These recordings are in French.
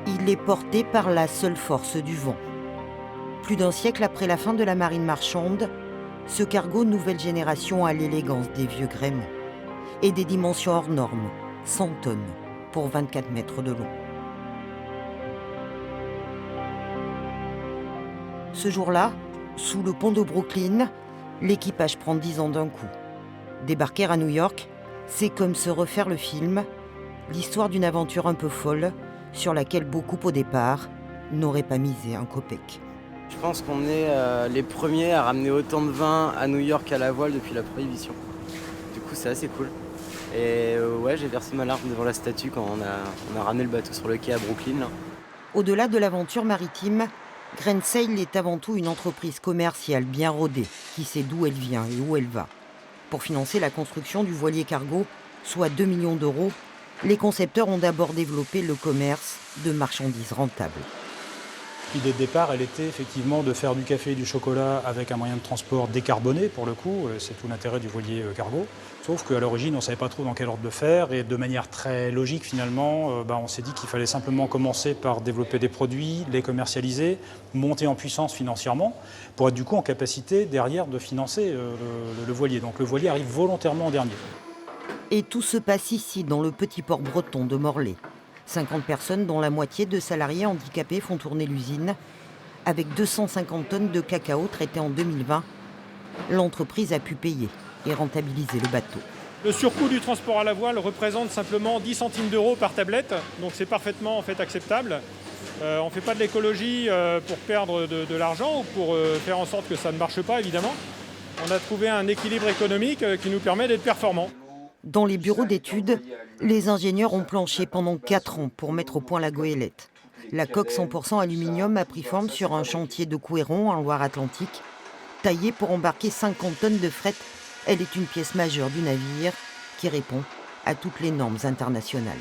Il est porté par la seule force du vent. Plus d'un siècle après la fin de la marine marchande, ce cargo nouvelle génération a l'élégance des vieux gréements et des dimensions hors normes, 100 tonnes pour 24 mètres de long. Ce jour-là, sous le pont de Brooklyn, l'équipage prend 10 ans d'un coup. Débarquer à New York, c'est comme se refaire le film, l'histoire d'une aventure un peu folle sur laquelle beaucoup au départ n'auraient pas misé un copec. Je pense qu'on est les premiers à ramener autant de vin à New York à la voile depuis la Prohibition. Du coup, c'est assez cool. Et ouais, j'ai versé ma larme devant la statue quand on a ramené le bateau sur le quai à Brooklyn. Là. Au-delà de l'aventure maritime, Grain Sail est avant tout une entreprise commerciale bien rodée, qui sait d'où elle vient et où elle va. Pour financer la construction du voilier cargo, soit 2 millions d'euros, les concepteurs ont d'abord développé le commerce de marchandises rentables. L'idée de départ, elle était effectivement de faire du café et du chocolat avec un moyen de transport décarboné, pour le coup. C'est tout l'intérêt du voilier cargo. Sauf qu'à l'origine, on ne savait pas trop dans quel ordre de faire. Et de manière très logique, finalement, on s'est dit qu'il fallait simplement commencer par développer des produits, les commercialiser, monter en puissance financièrement, pour être du coup en capacité, derrière, de financer le voilier. Donc le voilier arrive volontairement en dernier. Et tout se passe ici, dans le petit port breton de Morlaix. 50 personnes, dont la moitié de salariés handicapés, font tourner l'usine. Avec 250 tonnes de cacao traitées en 2020, l'entreprise a pu payer et rentabiliser le bateau. Le surcoût du transport à la voile représente simplement 10 centimes d'euros par tablette, donc c'est parfaitement en fait, acceptable. On ne fait pas de l'écologie pour perdre de l'argent ou pour faire en sorte que ça ne marche pas, évidemment. On a trouvé un équilibre économique qui nous permet d'être performants. Dans les bureaux d'études, les ingénieurs ont planché pendant 4 ans pour mettre au point la goélette. La coque 100% aluminium a pris forme sur un chantier de Couéron en Loire-Atlantique. Taillée pour embarquer 50 tonnes de fret, elle est une pièce majeure du navire qui répond à toutes les normes internationales.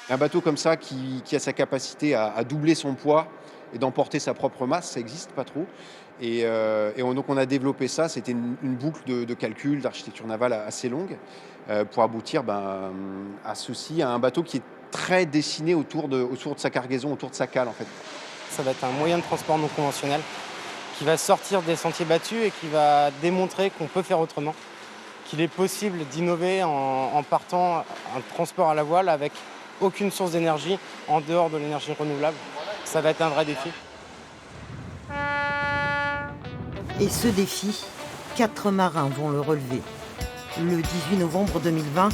Un bateau comme ça qui a sa capacité à doubler son poids et d'emporter sa propre masse, ça n'existe pas trop. Donc on a développé ça, c'était une boucle de calcul, d'architecture navale assez longue pour aboutir à ceci, à un bateau qui est très dessiné autour de sa cargaison, autour de sa cale en fait. Ça va être un moyen de transport non conventionnel qui va sortir des sentiers battus et qui va démontrer qu'on peut faire autrement, qu'il est possible d'innover en partant un transport à la voile avec aucune source d'énergie en dehors de l'énergie renouvelable. Ça va être un vrai défi. Et ce défi, 4 marins vont le relever. Le 18 novembre 2020,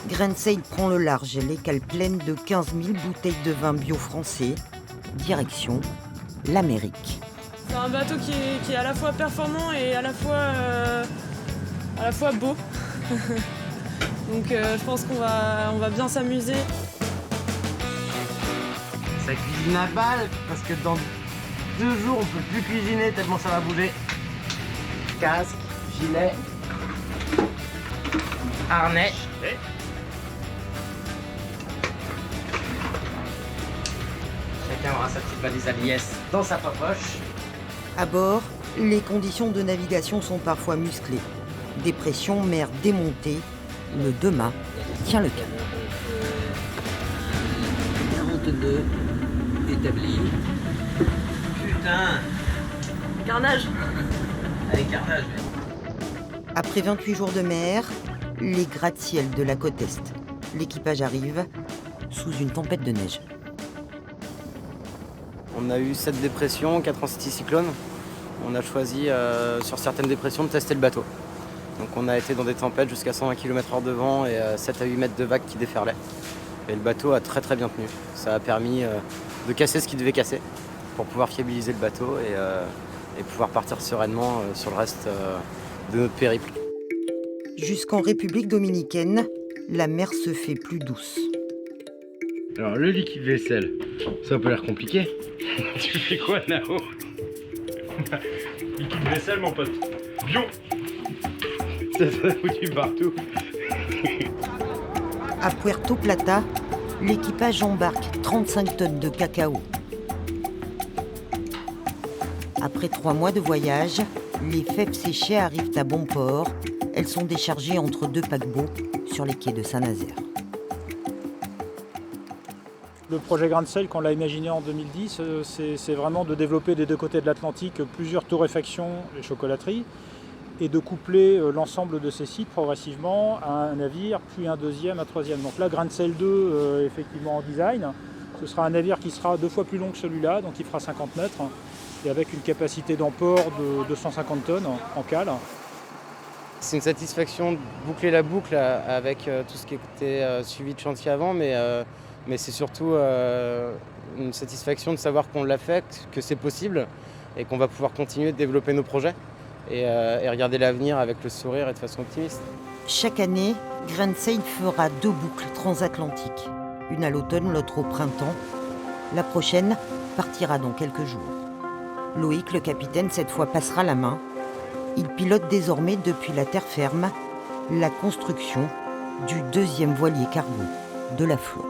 Grain Sail prend le large, les cales pleines de 15 000 bouteilles de vin bio français. Direction l'Amérique. C'est un bateau qui est à la fois performant et à la fois beau. Donc je pense qu'on va bien s'amuser. Ça cuisine à balle parce que dans 2 jours on peut plus cuisiner tellement ça va bouger. Casque, gilet, harnais. Chacun aura sa petite valise à liesse dans sa poche. À bord, les conditions de navigation sont parfois musclées. Dépression, mer démontée, le demain tient le cap. 42 établi. Putain, Carnage. allez carnage. Après 28 jours de mer, les gratte-ciel de la côte Est. L'équipage arrive sous une tempête de neige. On a eu 7 dépressions, 4 anticyclones. On a choisi sur certaines dépressions de tester le bateau. Donc on a été dans des tempêtes jusqu'à 120 km/h de vent et 7 à 8 mètres de vagues qui déferlaient. Et le bateau a très très bien tenu. Ça a permis de casser ce qui devait casser pour pouvoir fiabiliser le bateau et pouvoir partir sereinement sur le reste de notre périple. Jusqu'en République dominicaine, la mer se fait plus douce. Alors le liquide vaisselle, ça peut l'air compliqué. Tu fais quoi Nao? Liquide vaisselle, mon pote. Bio. Ça se foutu partout. À Puerto Plata, l'équipage embarque 35 tonnes de cacao. Après 3 mois de voyage, les fèves séchées arrivent à bon port. Elles sont déchargées entre 2 paquebots sur les quais de Saint-Nazaire. Le projet Grain de Sel, qu'on l'a imaginé en 2010, c'est vraiment de développer des deux côtés de l'Atlantique plusieurs torréfactions et chocolateries et de coupler l'ensemble de ces sites progressivement à un navire, puis un deuxième, un troisième. Donc là, Grain de Sel 2, effectivement en design, ce sera un navire qui sera 2 fois plus long que celui-là, donc il fera 50 mètres, et avec une capacité d'emport de 250 tonnes en cale. C'est une satisfaction de boucler la boucle avec tout ce qui était suivi de chantier avant, mais c'est surtout une satisfaction de savoir qu'on l'a fait, que c'est possible et qu'on va pouvoir continuer de développer nos projets et regarder l'avenir avec le sourire et de façon optimiste. Chaque année, Grain de Sel fera 2 boucles transatlantiques. Une à l'automne, l'autre au printemps. La prochaine partira dans quelques jours. Loïc, le capitaine, cette fois passera la main. Il pilote désormais depuis la terre ferme la construction du 2e voilier cargo de la flotte.